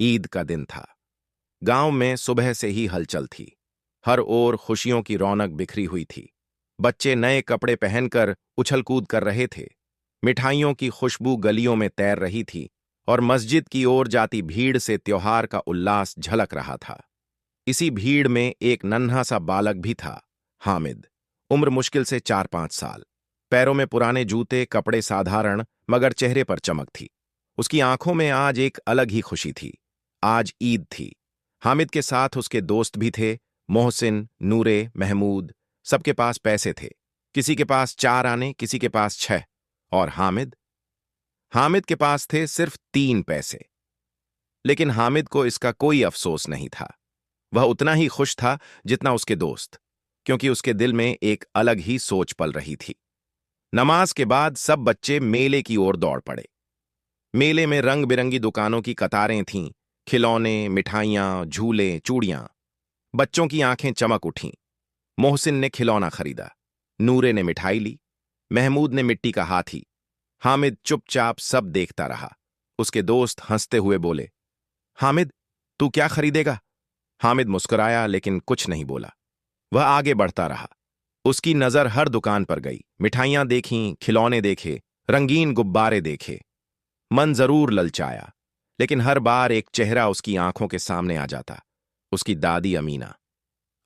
ईद का दिन था। गांव में सुबह से ही हलचल थी। हर ओर खुशियों की रौनक बिखरी हुई थी। बच्चे नए कपड़े पहनकर उछल कूद कर रहे थे। मिठाइयों की खुशबू गलियों में तैर रही थी और मस्जिद की ओर जाती भीड़ से त्योहार का उल्लास झलक रहा था। इसी भीड़ में एक नन्हा सा बालक भी था, हामिद। उम्र मुश्किल से 4-5 साल। पैरों में पुराने जूते, कपड़े साधारण, मगर चेहरे पर चमक थी। उसकी आंखों में आज एक अलग ही खुशी थी। आज ईद थी। हामिद के साथ उसके दोस्त भी थे, मोहसिन, नूरे, महमूद। सबके पास पैसे थे। किसी के पास 4 आने, किसी के पास 6। और हामिद हामिद के पास थे सिर्फ 3 पैसे। लेकिन हामिद को इसका कोई अफसोस नहीं था। वह उतना ही खुश था जितना उसके दोस्त, क्योंकि उसके दिल में एक अलग ही सोच पल रही थी। नमाज के बाद सब बच्चे मेले की ओर दौड़ पड़े। मेले में रंग बिरंगी दुकानों की कतारें थीं। खिलौने, मिठाइयां, झूले, चूड़ियां। बच्चों की आंखें चमक उठीं। मोहसिन ने खिलौना खरीदा। नूरे ने मिठाई ली। महमूद ने मिट्टी का हाथी। हामिद चुपचाप सब देखता रहा। उसके दोस्त हंसते हुए बोले, हामिद, तू क्या खरीदेगा? हामिद मुस्कुराया लेकिन कुछ नहीं बोला। वह आगे बढ़ता रहा। उसकी नजर हर दुकान पर गई। मिठाइयां देखीं, खिलौने देखे, रंगीन गुब्बारे देखे। मन जरूर ललचाया, लेकिन हर बार एक चेहरा उसकी आंखों के सामने आ जाता। उसकी दादी अमीना।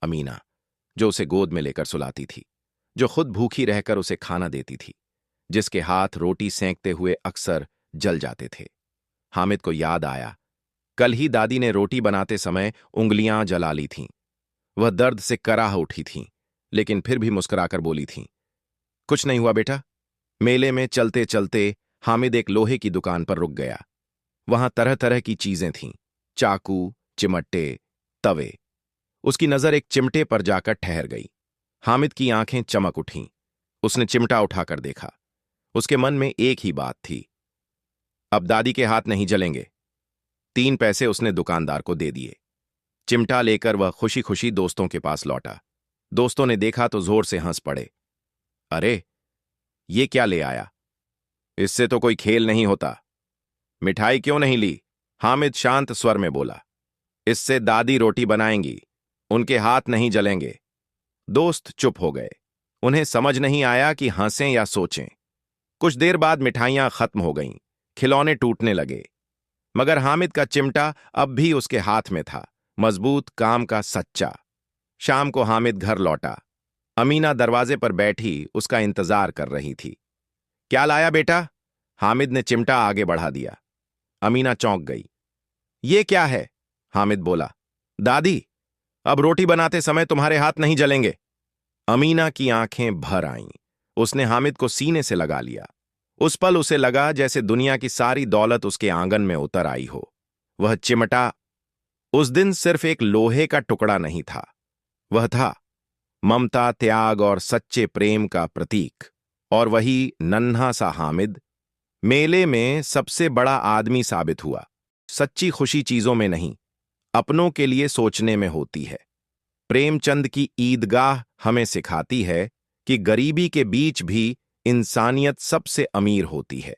अमीना, जो उसे गोद में लेकर सुलाती थी, जो खुद भूखी रहकर उसे खाना देती थी, जिसके हाथ रोटी सेंकते हुए अक्सर जल जाते थे। हामिद को याद आया, कल ही दादी ने रोटी बनाते समय उंगलियां जला ली थीं। वह दर्द से कराह उठी थीं, लेकिन फिर भी मुस्कुराकर बोली थीं, कुछ नहीं हुआ बेटा। मेले में चलते चलते हामिद एक लोहे की दुकान पर रुक गया। वहां तरह तरह की चीजें थीं, चाकू, चिमटे, तवे। उसकी नजर एक चिमटे पर जाकर ठहर गई। हामिद की आंखें चमक उठीं। उसने चिमटा उठाकर देखा। उसके मन में एक ही बात थी, अब दादी के हाथ नहीं जलेंगे। 3 पैसे उसने दुकानदार को दे दिए। चिमटा लेकर वह खुशी खुशी दोस्तों के पास लौटा। दोस्तों ने देखा तो जोर से हंस पड़े। अरे, ये क्या ले आया? इससे तो कोई खेल नहीं होता। मिठाई क्यों नहीं ली? हामिद शांत स्वर में बोला, इससे दादी रोटी बनाएंगी, उनके हाथ नहीं जलेंगे। दोस्त चुप हो गए। उन्हें समझ नहीं आया कि हंसें या सोचें। कुछ देर बाद मिठाइयां खत्म हो गईं, खिलौने टूटने लगे, मगर हामिद का चिमटा अब भी उसके हाथ में था, मजबूत, काम का, सच्चा। शाम को हामिद घर लौटा। अमीना दरवाजे पर बैठी उसका इंतजार कर रही थी। क्या लाया बेटा? हामिद ने चिमटा आगे बढ़ा दिया। अमीना चौंक गई। ये क्या है? हामिद बोला, दादी, अब रोटी बनाते समय तुम्हारे हाथ नहीं जलेंगे। अमीना की आंखें भर आईं। उसने हामिद को सीने से लगा लिया। उस पल उसे लगा जैसे दुनिया की सारी दौलत उसके आंगन में उतर आई हो। वह चिमटा उस दिन सिर्फ एक लोहे का टुकड़ा नहीं था, वह था ममता, त्याग और सच्चे प्रेम का प्रतीक। और वही नन्हा सा हामिद मेले में सबसे बड़ा आदमी साबित हुआ। सच्ची खुशी चीजों में नहीं, अपनों के लिए सोचने में होती है। प्रेमचंद की ईदगाह हमें सिखाती है कि गरीबी के बीच भी इंसानियत सबसे अमीर होती है।